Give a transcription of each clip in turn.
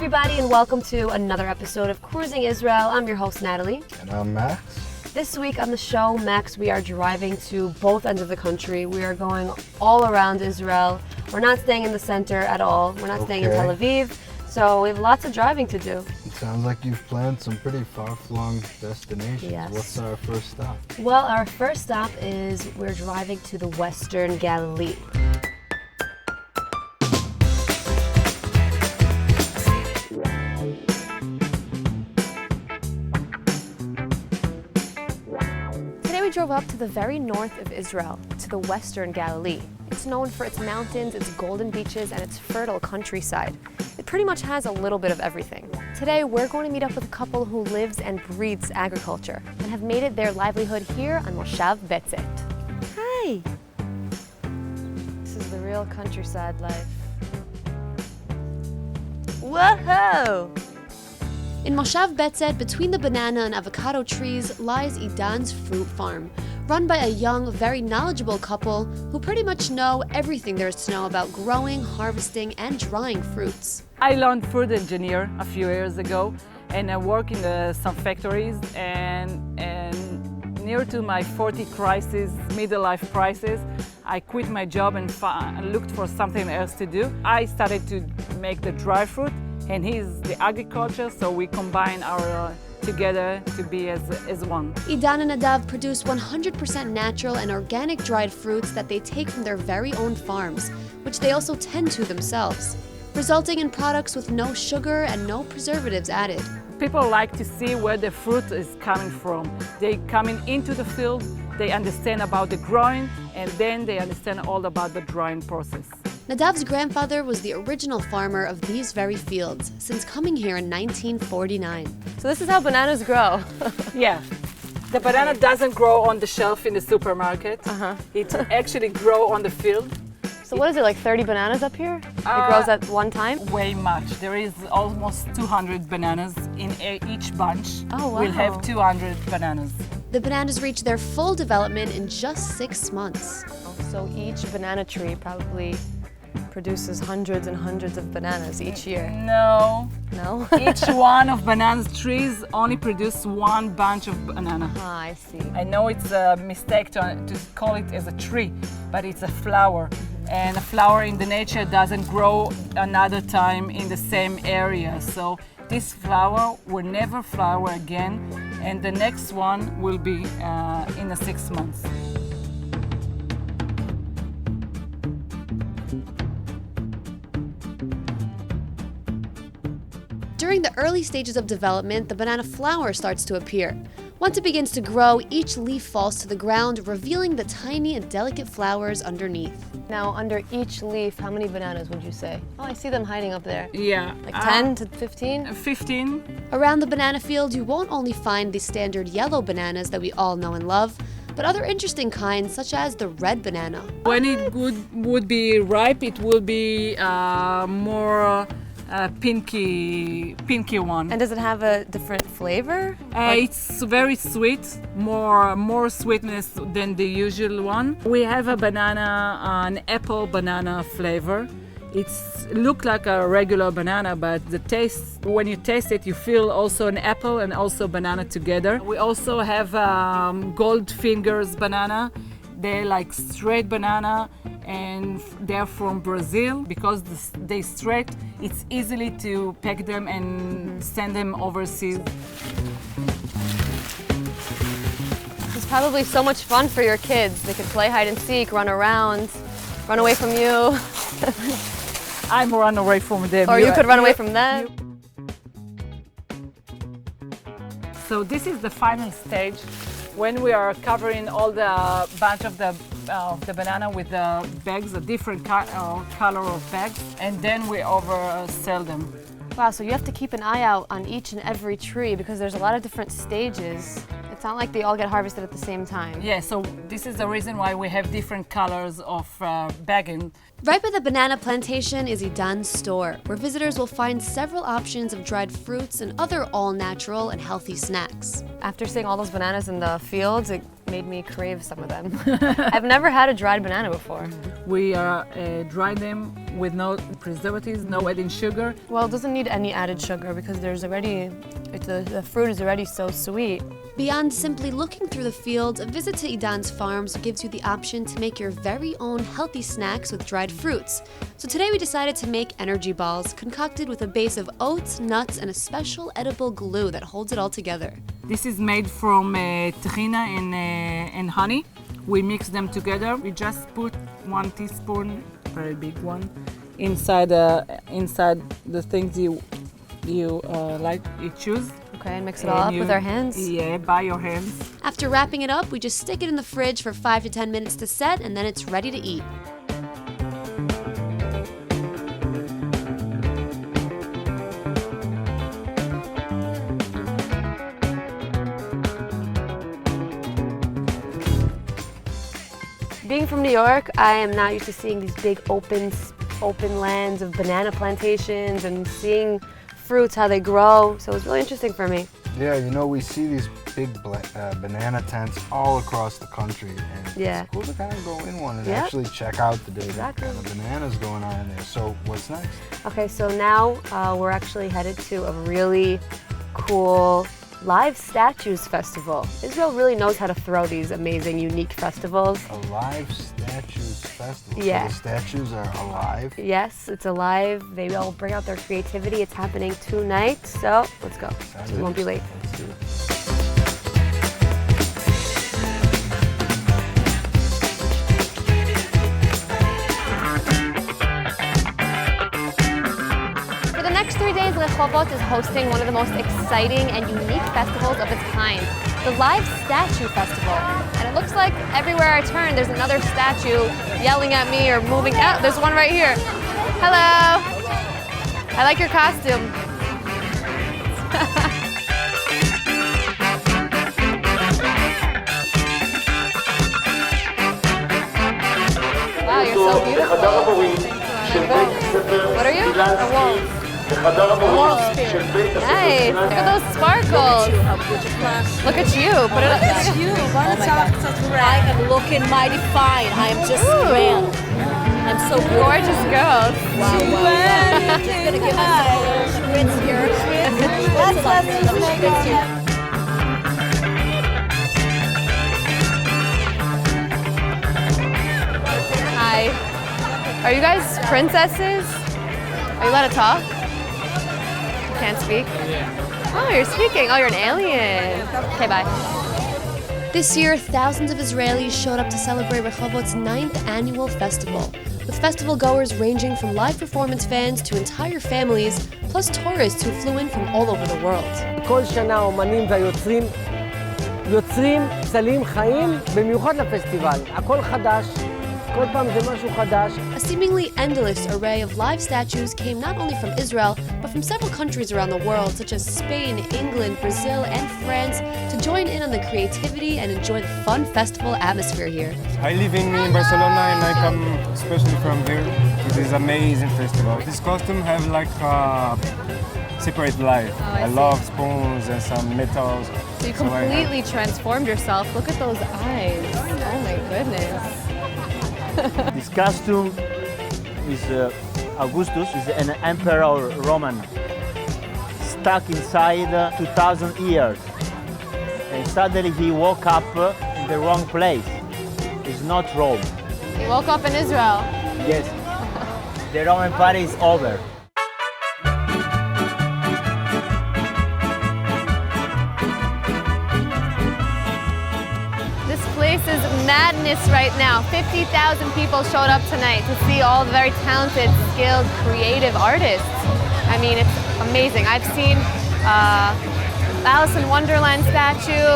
everybody, and welcome to another episode of Cruising Israel. I'm your host, Natalie. And I'm Max. This week on the show, Max, we are driving to both ends of the country. We are going all around Israel. We're not staying in the center at all. We're not staying in Tel Aviv. So we have lots of driving to do. It sounds like you've planned some pretty far-flung destinations. Yes. What's our first stop? Well, our first stop is we're driving to the Western Galilee. We drove up to the very north of Israel, to the Western Galilee. It's known for its mountains, its golden beaches, and its fertile countryside. It pretty much has a little bit of everything. Today, we're going to meet up with a couple who lives and breathes agriculture and have made it their livelihood here on Moshav Betzet. Hi! This is the real countryside life. Whoa! In Moshav Betzet, between the banana and avocado trees, lies Idan's fruit farm, run by a young, very knowledgeable couple who pretty much know everything there is to know about growing, harvesting, and drying fruits. I learned food engineer a few years ago, and I work in some factories, and near to my 40 crisis, middle life crisis, I quit my job and looked for something else to do. I started to make the dry fruit, and he's the agriculture, so we combine our together to be as one. Idan and Nadav produce 100% natural and organic dried fruits that they take from their very own farms, which they also tend to themselves, resulting in products with no sugar and no preservatives added. People like to see where the fruit is coming from. They coming into the field, they understand about the growing, and then they understand all about the drying process. Nadav's grandfather was the original farmer of these very fields since coming here in 1949. So this is how bananas grow. Yeah. The banana doesn't grow on the shelf in the supermarket. It actually grows on the field. So what is it, like 30 bananas up here? It grows at one time? Way much. There is almost 200 bananas in each bunch. Oh, wow. We'll have 200 bananas. The bananas reach their full development in just 6 months. So each banana tree probably produces hundreds and hundreds of bananas each year. No. No? Each one of banana trees only produce one bunch of banana. Ah, I see. I know it's a mistake to call it as a tree, but it's a flower. And a flower in the nature doesn't grow another time in the same area. So this flower will never flower again, and the next one will be in the 6 months. During the early stages of development, the banana flower starts to appear. Once it begins to grow, each leaf falls to the ground, revealing the tiny and delicate flowers underneath. Now, under each leaf, how many bananas would you say? Oh, I see them hiding up there. Yeah. Like 10 to 15? 15. Around the banana field, you won't only find the standard yellow bananas that we all know and love, but other interesting kinds, such as the red banana. When it would be ripe, it will be more pinky one. And does it have a different flavor? It's very sweet, more sweetness than the usual one. We have a banana, an apple banana flavor. It's look like a regular banana, but the taste, when you taste it, you feel also an apple and also banana together. We also have gold fingers banana. They're like straight banana, and they're from Brazil. Because they straight, it's easily to pack them and send them overseas. It's probably so much fun for your kids. They could play hide and seek, run around, run away from you. I'm run away from them. Or you could run away from them. So this is the final stage when we are covering all the bunch of the banana with the bags, a different color of bags, and then we oversell them. Wow, so you have to keep an eye out on each and every tree because there's a lot of different stages. It's not like they all get harvested at the same time. Yeah, so this is the reason why we have different colors of bagging. Right by the banana plantation is Idan's store, where visitors will find several options of dried fruits and other all-natural and healthy snacks. After seeing all those bananas in the fields, it made me crave some of them. I've never had a dried banana before. We dry them with no preservatives, no adding sugar. Well, it doesn't need any added sugar because the fruit is already so sweet. Beyond simply looking through the fields, a visit to Idan's farms gives you the option to make your very own healthy snacks with dried fruits. So today we decided to make energy balls, concocted with a base of oats, nuts, and a special edible glue that holds it all together. This is made from tahina and honey. We mix them together. We just put 1 teaspoon, very big one, inside the things you choose. Okay, and mix it all up with our hands? Yeah, by your hands. After wrapping it up, we just stick it in the fridge for 5 to 10 minutes to set, and then it's ready to eat. Being from New York, I am not used to seeing these big open lands of banana plantations and seeing fruits, how they grow. So it was really interesting for me. Yeah, you know, we see these big banana tents all across the country, and it's cool to kind of go in one and actually check out the different kind of bananas going on in there. So what's next? Okay, so now we're actually headed to a really cool live statues festival. Israel really knows how to throw these amazing, unique festivals. A live statues festival? Yeah. So the statues are alive? Yes, it's alive. They all bring out their creativity. It's happening tonight, so let's go. So we won't be late. Let's do it. For the next 3 days, Rehovot is hosting one of the most exciting and unique festivals of its kind, the Live Statue Festival. And it looks like everywhere I turn, there's another statue yelling at me or moving. Oh, there's one right here. Hello. I like your costume. Wow, you're so beautiful. What are you? A wolf. Nice. Look at those sparkles. Look at you. Put it up. I am looking mighty fine. I am just grand. I'm so Gorgeous girls. Wow, wow, wow. I'm just gonna give us some grits here. Let's here. Hi. Are you guys princesses? Are you allowed to talk? You can't speak? Oh, you're speaking. Oh, you're an alien. Okay, bye. This year, thousands of Israelis showed up to celebrate Rehovot's 9th annual festival, with festival goers ranging from live performance fans to entire families, plus tourists who flew in from all over the world. כל שנה האומנים והיוצרים יוצרים פסלים חיים במיוחד לפסטיבל. הכל חדש, כל פעם זה משהו חדש. A seemingly endless array of live statues came not only from Israel, but from several countries around the world, such as Spain, England, Brazil, and France, to join in on the creativity and enjoy the fun festival atmosphere here. I live in Barcelona and I come especially from here to this amazing festival. This costume have like a separate life. I love spoons and some metals. So you completely transformed yourself. Look at those eyes. Oh my goodness. This costume is Augustus, is an emperor Roman, stuck inside 2,000 years. And suddenly he woke up in the wrong place. It's not Rome. You woke up in Israel. Yes, the Roman party is over. This place is madness right now. 50,000 people showed up tonight to see all the very talented, skilled, creative artists. I mean, it's amazing. I've seen Alice in Wonderland statue.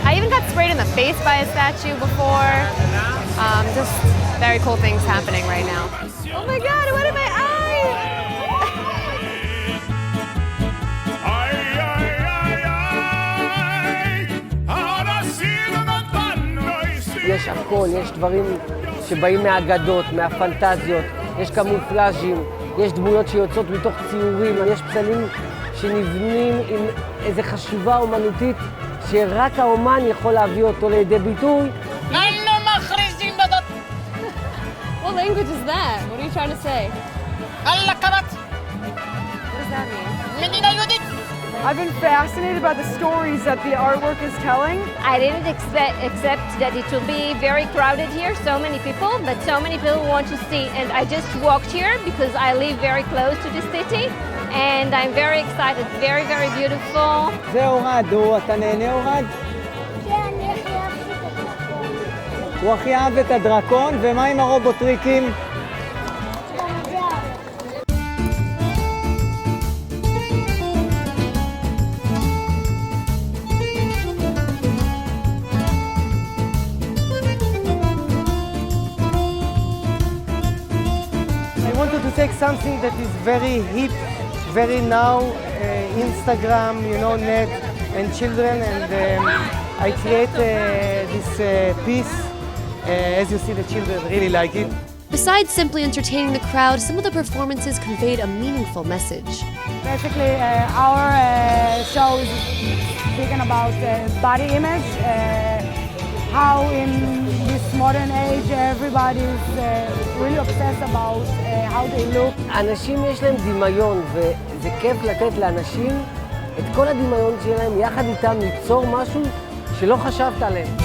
I even got sprayed in the face by a statue before. Just very cool things happening right now. Oh my God, what in my eye? יש הכל, יש דברים שבאים מהאגדות, מהפנטזיות, יש קמופלאז'ים, יש דמויות שיוצאות מתוך ציורים, יש פסלים שנבנים עם איזו חשיבה אומנותית שרק האומן יכול להביא אותו לידי ביטוי. What language is that? What are you trying to say? What does that mean? I've been fascinated by the stories that the artwork is telling. I didn't expect that it will be very crowded here, so many people, but so many people want to see. And I just walked here because I live very close to the city, and I'm very excited. Very, very beautiful. זה אוהד, אתה נהנה אוהד? כן, אני הכי אהבתי את הדרקון. הוא הכי אהב את הדרקון, ומה עם הרובוטריקים? I wanted to take something that is very hip, very now, Instagram, you know, net and children, and I create this piece. As you see, the children really like it. Besides simply entertaining the crowd, some of the performances conveyed a meaningful message. Basically, our show is speaking about body image, how in this modern age everybody is really obsessed about how they look. אנשים יש להם דמיון, וזה כיף לתת לאנשים את כל הדמיון שלהם, יחד איתם ליצור משהו שלא חשבת עליהם.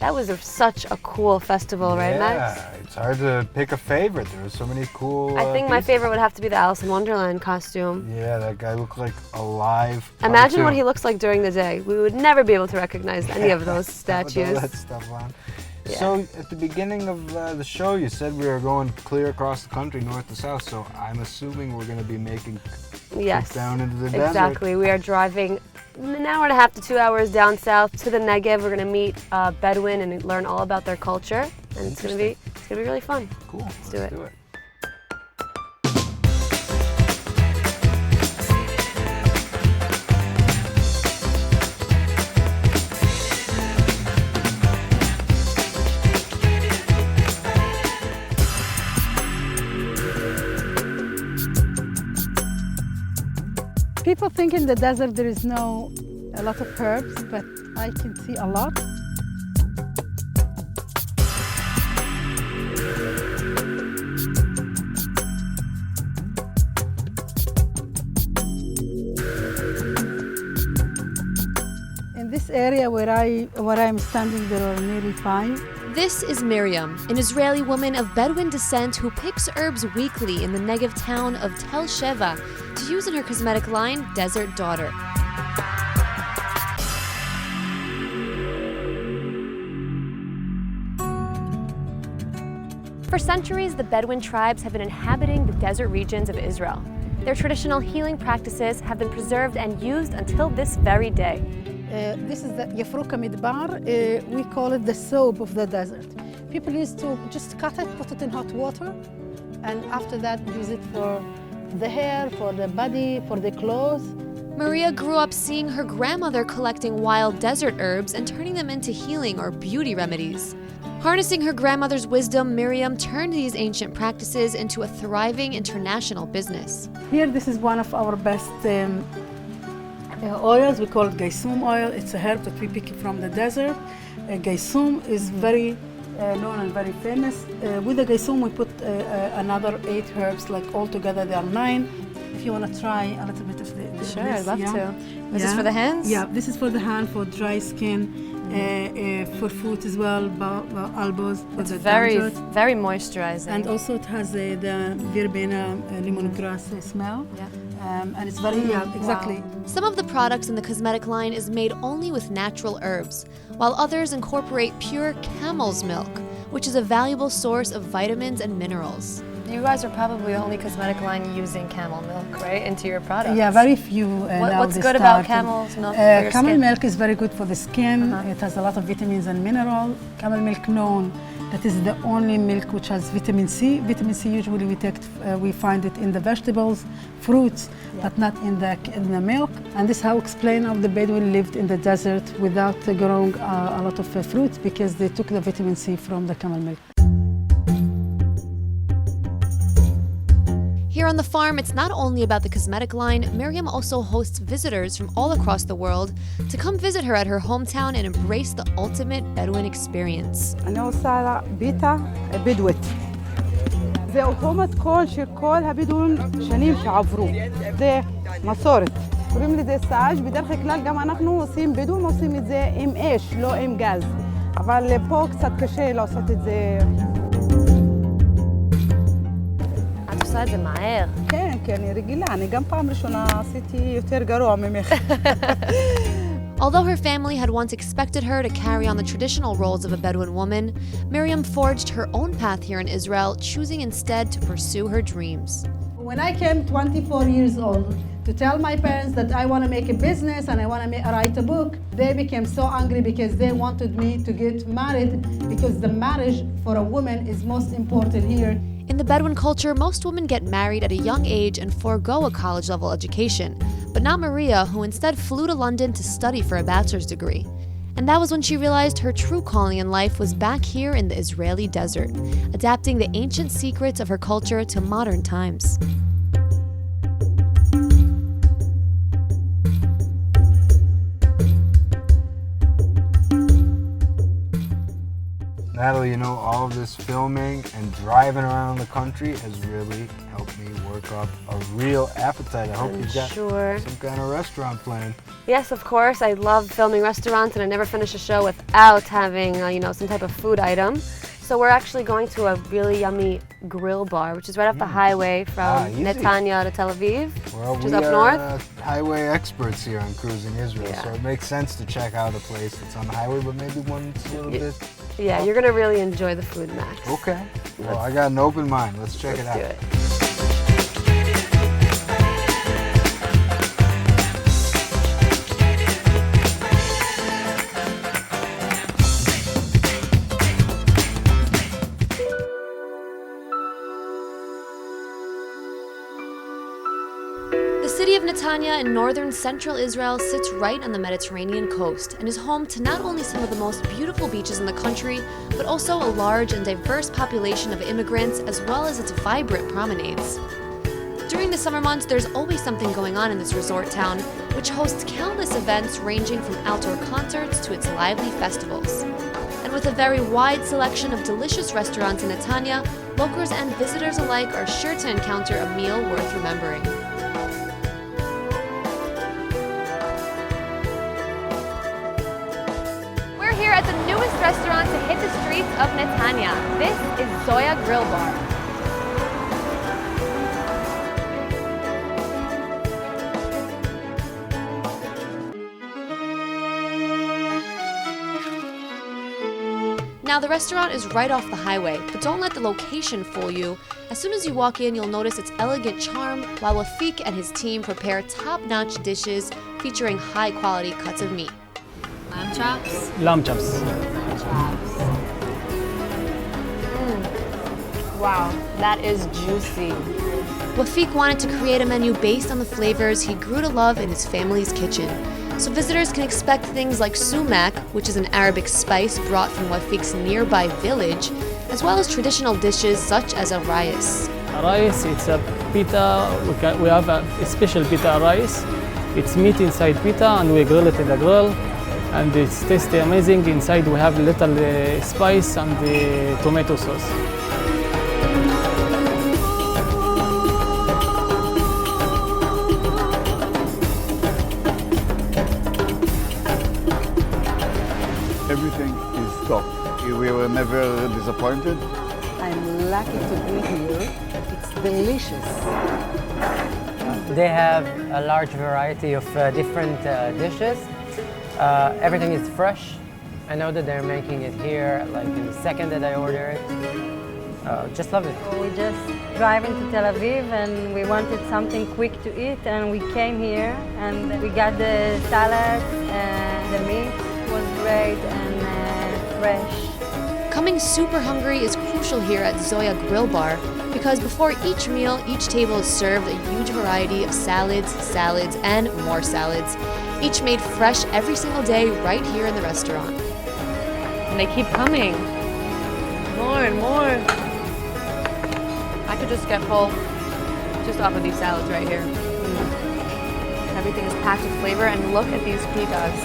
That was such a cool festival, right, Max? Yeah, it's hard to pick a favorite. There were so many cool I think my pieces. favorite would have to be the Alice in Wonderland costume. Yeah, that guy looked like a live Imagine cartoon. what he looks like during the day. We would never be able to recognize any of those With statues. all that stuff on. Yeah. So at the beginning of the show, you said we were going clear across the country, north to south. So I'm assuming we're going to be making Yes, trips down into the desert. exactly. We are driving an hour and a half to 2 hours down south to the Negev. We're going to meet Bedouin and learn all about their culture, and it's going to be really fun. Cool. Let's do it. People think in the desert there is a lot of herbs, but I can see a lot. In this area where I'm standing, there are nearly 5. This is Miriam, an Israeli woman of Bedouin descent who picks herbs weekly in the Negev town of Tel Sheva to use in her cosmetic line, Desert Daughter. For centuries, the Bedouin tribes have been inhabiting the desert regions of Israel. Their traditional healing practices have been preserved and used until this very day. This is the Yafruka Midbar. We call it the soap of the desert. People used to just cut it, put it in hot water, and after that use it for the hair, for the body, for the clothes. Maria grew up seeing her grandmother collecting wild desert herbs and turning them into healing or beauty remedies. Harnessing her grandmother's wisdom, Miriam turned these ancient practices into a thriving international business. Here, this is one of our best oils. We call it gaisum oil. It's a herb that we pick from the desert. Gaisum is very known and very famous. With the gaisum, we put another 8 herbs, like all together there are 9. If you want to try a little bit of this. Sure, I'd love to. Is this for the hands? Yeah, this is for the hand, for dry skin, for foot as well, elbows. It's very, very moisturizing. And also it has the verbena lemongrass smell. Yeah. And it's very, exactly. Wow. Some of the products in the cosmetic line is made only with natural herbs, while others incorporate pure camel's milk, which is a valuable source of vitamins and minerals. You guys are probably the only cosmetic line using camel milk, right, into your products? Yeah, very few. What's good about camel's milk for your camel skin? milk is very good for the skin. It has a lot of vitamins and minerals. Camel milk known that is the only milk which has vitamin C. Vitamin C usually we find it in the vegetables, fruits, but not in the milk. And this is how explain how the Bedouin lived in the desert without growing a lot of fruits, because they took the vitamin C from the camel milk. Here on the farm, it's not only about the cosmetic line, Miriam also hosts visitors from all across the world to come visit her at her hometown and embrace the ultimate Bedouin experience. أنا عاوزة بيتا بدوت. זה אותו מתכון שכל הבדואים שנים שעברו. זה מסורת. קוראים לזה סאז', בדרך כלל גם אנחנו עושים, בדואים עושים את זה עם אש, לא עם גז. אבל פה קצת קשה לעשות את זה. את עושה את זה מהר. כן, כי אני רגילה. אני גם פעם ראשונה עשיתי יותר גרוע ממך. Although her family had once expected her to carry on the traditional roles of a Bedouin woman, Miriam forged her own path here in Israel, choosing instead to pursue her dreams. When I came 24 years old to tell my parents that I want to make a business and I want to write a book, they became so angry because they wanted me to get married because the marriage for a woman is most important here. In the Bedouin culture, most women get married at a young age and forego a college-level education, but not Maria, who instead flew to London to study for a bachelor's degree. And that was when she realized her true calling in life was back here in the Israeli desert, adapting the ancient secrets of her culture to modern times. Natalie, you know, all of this filming and driving around the country has really helped me work up a real appetite. I hope you've got some kind of restaurant plan. Yes, of course. I love filming restaurants, and I never finish a show without having, some type of food item. So we're actually going to a really yummy grill bar, which is right off the highway from Netanya to Tel Aviv, which is up north. Highway experts here on Cruising Israel, so it makes sense to check out a place that's on the highway, but maybe one that's a little bit... Yeah, you're going to really enjoy the food, Max. Okay. Well, I got an open mind. Let's check it out. Let's do it. The city of Netanya in northern central Israel sits right on the Mediterranean coast and is home to not only some of the most beautiful beaches in the country, but also a large and diverse population of immigrants as well as its vibrant promenades. During the summer months, there's always something going on in this resort town, which hosts countless events ranging from outdoor concerts to its lively festivals. And with a very wide selection of delicious restaurants in Netanya, locals and visitors alike are sure to encounter a meal worth remembering. At the newest restaurant to hit the streets of Netanya. This is Zoya Grill Bar. Now the restaurant is right off the highway, but don't let the location fool you. As soon as you walk in, you'll notice its elegant charm, while Wafik and his team prepare top-notch dishes featuring high-quality cuts of meat. Lamb chops? Lamb chops. Wow, that is juicy. Wafik wanted to create a menu based on the flavors he grew to love in his family's kitchen. So visitors can expect things like sumac, which is an Arabic spice brought from Wafik's nearby village, as well as traditional dishes such as a rice. Rice, it's a pita. We have a special pita rice. It's meat inside pita and we grill it in the grill. And it's tasty, amazing. Inside we have little spice and the tomato sauce. Everything is top. We were never disappointed. I'm lucky to be here. It's delicious. They have a large variety of different dishes. Everything is fresh. I know that they're making it here, like in the second that I order it. Just love it. We just drive into Tel Aviv and we wanted something quick to eat, and we came here and we got the salad and the meat was great and fresh. Coming super hungry is crucial here at Zoya Grill Bar because before each meal, each table is served a huge variety of salads, and more salads, each made fresh every single day right here in the restaurant. And they keep coming. More and more. I could just get full. just off of these salads right here. Everything is packed with flavor, and look at these pitas.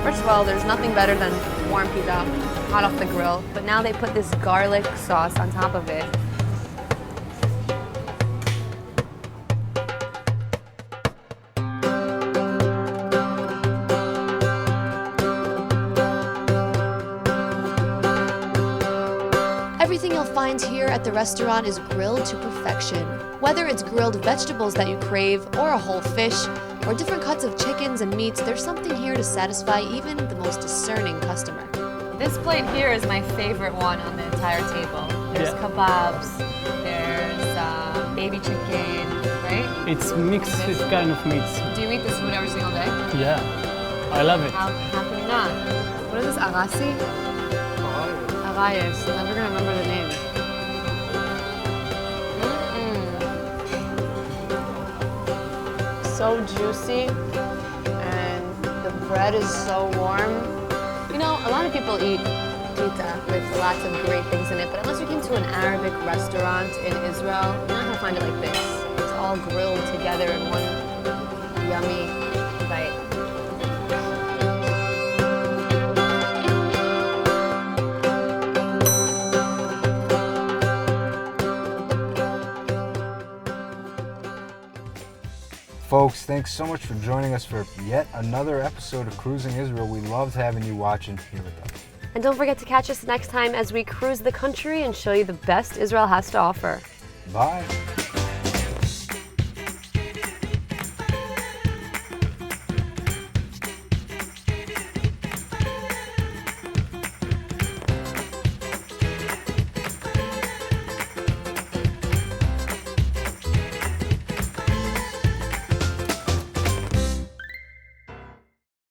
First of all, there's nothing better than warm pita, hot off the grill, but now they put this garlic sauce on top of it. Everything you'll find here at the restaurant is grilled to perfection. Whether it's grilled vegetables that you crave, or a whole fish, or different cuts of chickens and meats, there's something here to satisfy even the most discerning customer. This plate here is my favorite one on the entire table. There's kebabs, there's baby chicken, right? It's mixed kind of meats. Do you eat this food every single day? Yeah, I love it. How can you not? What is this, arasi? Arayes. I'm never gonna remember the name. So juicy, and the bread is so warm. You know, a lot of people eat pita with lots of great things in it, but unless you came to an Arabic restaurant in Israel, you're not gonna find it like this. It's all grilled together in one yummy bite. Folks, thanks so much for joining us for yet another episode of Cruising Israel. We loved having you watching here with us. And don't forget to catch us next time as we cruise the country and show you the best Israel has to offer. Bye.